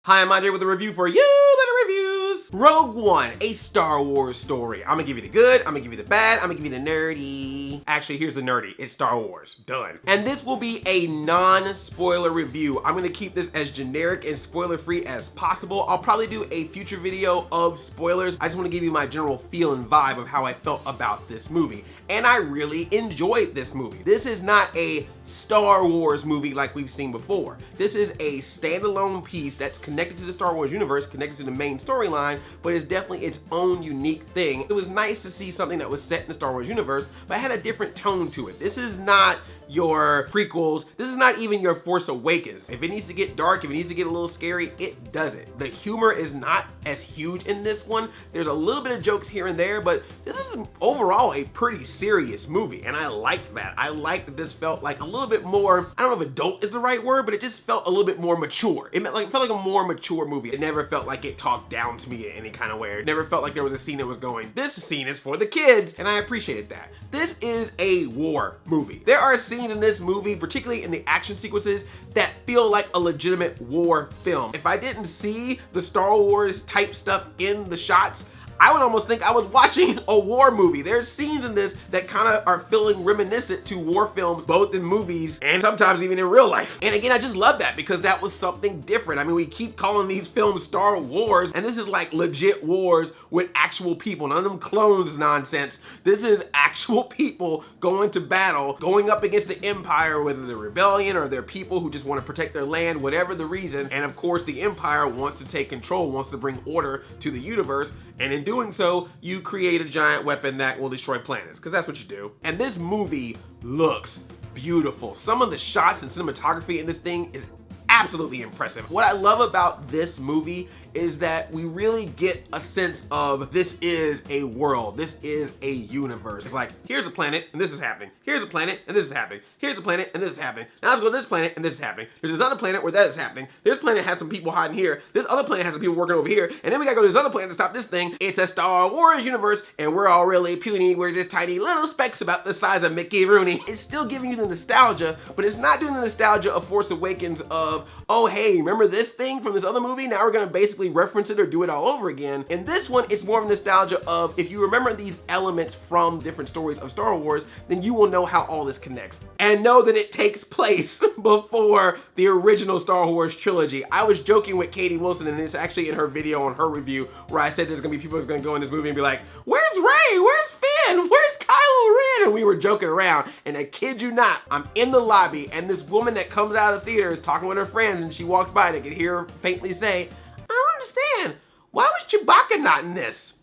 Hi, I'm Andre with a review for you better reviews. Rogue One, a Star Wars story. I'm gonna give you the good, I'm gonna give you the bad, I'm gonna give you the nerdy. Actually, here's the nerdy. It's Star Wars. Done. And this will be a non-spoiler review. I'm gonna keep this as generic and spoiler-free as possible. I'll probably do a future video of spoilers. I just wanna give you my general feel and vibe of how I felt about this movie. And I really enjoyed this movie. This is not a Star Wars movie like we've seen before. This is a standalone piece that's connected to the Star Wars universe, connected to the main storyline, but it's definitely its own unique thing. It was nice to see something that was set in the Star Wars universe, but had a different tone to it. This is not your prequels. This is not even your Force Awakens. If it needs to get dark, if it needs to get a little scary, it does it. The humor is not as huge in this one. There's a little bit of jokes here and there, but this is overall a pretty serious movie, and I like that. I like that this felt like a little bit more, I don't know if adult is the right word, but it just felt a little bit more mature. It felt like a more mature movie. It never felt like it talked down to me in any kind of way. It never felt like there was a scene that was going, this scene is for the kids, and I appreciated that. This is a war movie. There are scenes in this movie, particularly in the action sequences, that feel like a legitimate war film. If I didn't see the Star Wars type stuff in the shots, I would almost think I was watching a war movie. There's scenes in this that kind of are feeling reminiscent to war films, both in movies and sometimes even in real life. And again, I just love that because that was something different. I mean, we keep calling these films Star Wars, and this is like legit wars with actual people, none of them clones nonsense. This is actual people going to battle, going up against the Empire, whether they're rebellion or they're people who just want to protect their land, whatever the reason. And of course, the Empire wants to take control, wants to bring order to the universe. And in doing so, you create a giant weapon that will destroy planets, because that's what you do. And this movie looks beautiful. Some of the shots and cinematography in this thing is absolutely impressive. What I love about this movie is that we really get a sense of this is a world, this is a universe. It's like, here's a planet and this is happening. Here's a planet and this is happening. Here's a planet and this is happening. Now let's go to this planet and this is happening. There's this other planet where that is happening. This planet has some people hiding here. This other planet has some people working over here. And then we gotta go to this other planet to stop this thing. It's a Star Wars universe and we're all really puny. We're just tiny little specks about the size of Mickey Rooney. It's still giving you the nostalgia, but it's not doing the nostalgia of Force Awakens of, oh hey, remember this thing from this other movie? Now we're gonna basically reference it or do it all over again. In this one, it's more of nostalgia of, if you remember these elements from different stories of Star Wars, then you will know how all this connects. And know that it takes place before the original Star Wars trilogy. I was joking with Katie Wilson, and it's actually in her video on her review, where I said there's gonna be people who's gonna go in this movie and be like, where's Rey? Where's Finn? Where's Kylo Ren? And we were joking around, and I kid you not, I'm in the lobby, and this woman that comes out of the theater is talking with her friends, and she walks by and I can hear her faintly say, I don't understand. Why was Chewbacca not in this?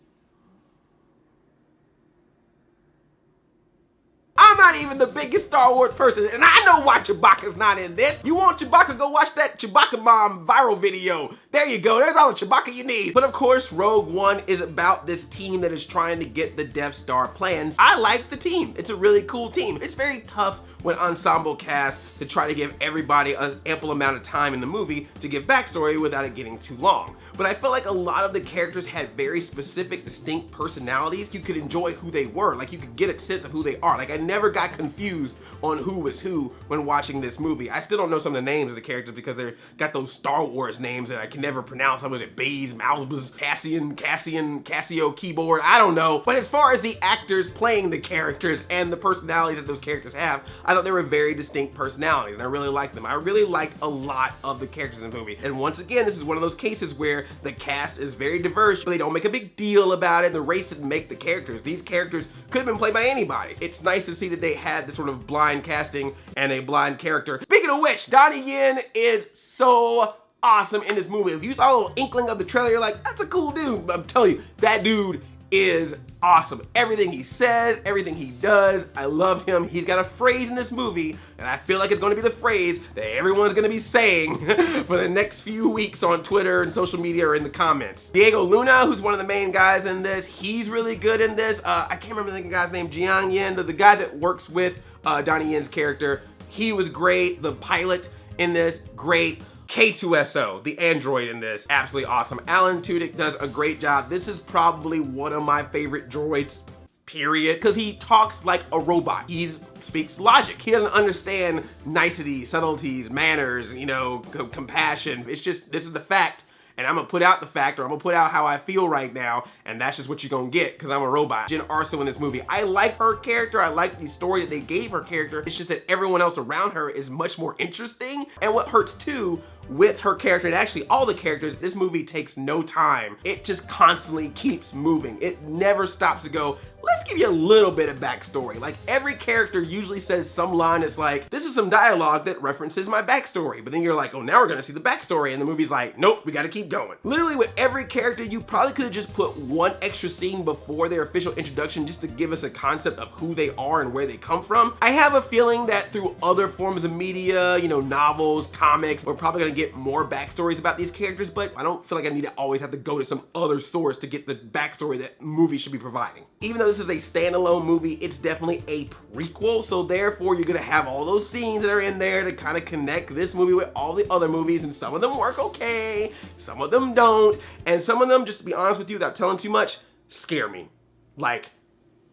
I'm not even the biggest Star Wars person, and I know why Chewbacca's not in this. You want Chewbacca, go watch that Chewbacca Mom viral video. There you go, there's all the Chewbacca you need. But of course, Rogue One is about this team that is trying to get the Death Star plans. I like the team. It's a really cool team. It's very tough with ensemble cast to try to give everybody an ample amount of time in the movie to give backstory without it getting too long. But I felt like a lot of the characters had very specific, distinct personalities. You could enjoy who they were. Like, you could get a sense of who they are. Like, I never got confused on who was who when watching this movie. I still don't know some of the names of the characters because they're got those Star Wars names that I can never pronounce. What was it? Baze Malbus, Casio keyboard. I don't know. But as far as the actors playing the characters and the personalities that those characters have, I thought they were very distinct personalities, and I really liked them. I really liked a lot of the characters in the movie. And once again, this is one of those cases where the cast is very diverse, but they don't make a big deal about it. The race didn't make the characters. These characters could have been played by anybody. It's nice to see that they had this sort of blind casting and a blind character. Speaking of which, Donnie Yen is so awesome in this movie. If you saw a little inkling of the trailer, you're like, that's a cool dude. But I'm telling you, that dude is awesome. Everything he says, everything he does, I love him. He's got a phrase in this movie, and I feel like it's going to be the phrase that everyone's going to be saying for the next few weeks on Twitter and social media or in the comments. Diego Luna, who's one of the main guys in this, he's really good in this. I can't remember the guy's name, Jiang Yen, the guy that works with Donnie Yen's character. He was great. The pilot in this, great. K2SO, the android in this, absolutely awesome. Alan Tudyk does a great job. This is probably one of my favorite droids, period, because he talks like a robot. He speaks logic. He doesn't understand niceties, subtleties, manners, you know, compassion. It's just, this is the fact and I'm gonna put out the fact, or I'm gonna put out how I feel right now, and that's just what you're gonna get, because I'm a robot. Jyn Erso in this movie, I like her character, I like the story that they gave her character, it's just that everyone else around her is much more interesting, and what hurts too, with her character, and actually all the characters, this movie takes no time. It just constantly keeps moving. It never stops to go, let's give you a little bit of backstory. Like, every character usually says some line that's like, this is some dialogue that references my backstory. But then you're like, oh, now we're gonna see the backstory. And the movie's like, nope, we gotta keep going. Literally with every character, you probably could have just put one extra scene before their official introduction just to give us a concept of who they are and where they come from. I have a feeling that through other forms of media, you know, novels, comics, we're probably gonna get more backstories about these characters, but I don't feel like I need to always have to go to some other source to get the backstory that movies should be providing. Even though this is a standalone movie, it's definitely a prequel, so therefore you're gonna have all those scenes that are in there to kind of connect this movie with all the other movies, and some of them work okay, some of them don't, and some of them, just to be honest with you without telling too much, scare me. Like,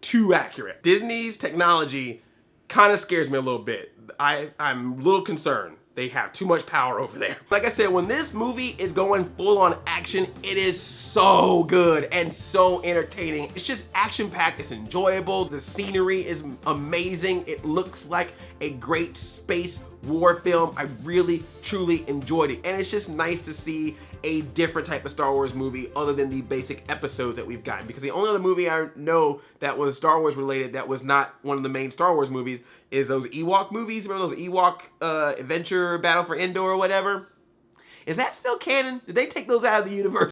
too accurate. Disney's technology kind of scares me a little bit. I'm a little concerned. They have too much power over there. Like I said, when this movie is going full on action, it is so good and so entertaining. It's just action packed, it's enjoyable. The scenery is amazing. It looks like a great space war film. I really, truly enjoyed it. And it's just nice to see a different type of Star Wars movie other than the basic episodes that we've gotten. Because the only other movie I know that was Star Wars related that was not one of the main Star Wars movies is those Ewok movies. Remember those Ewok Adventure Battle for Endor or whatever? Is that still canon? Did they take those out of the universe?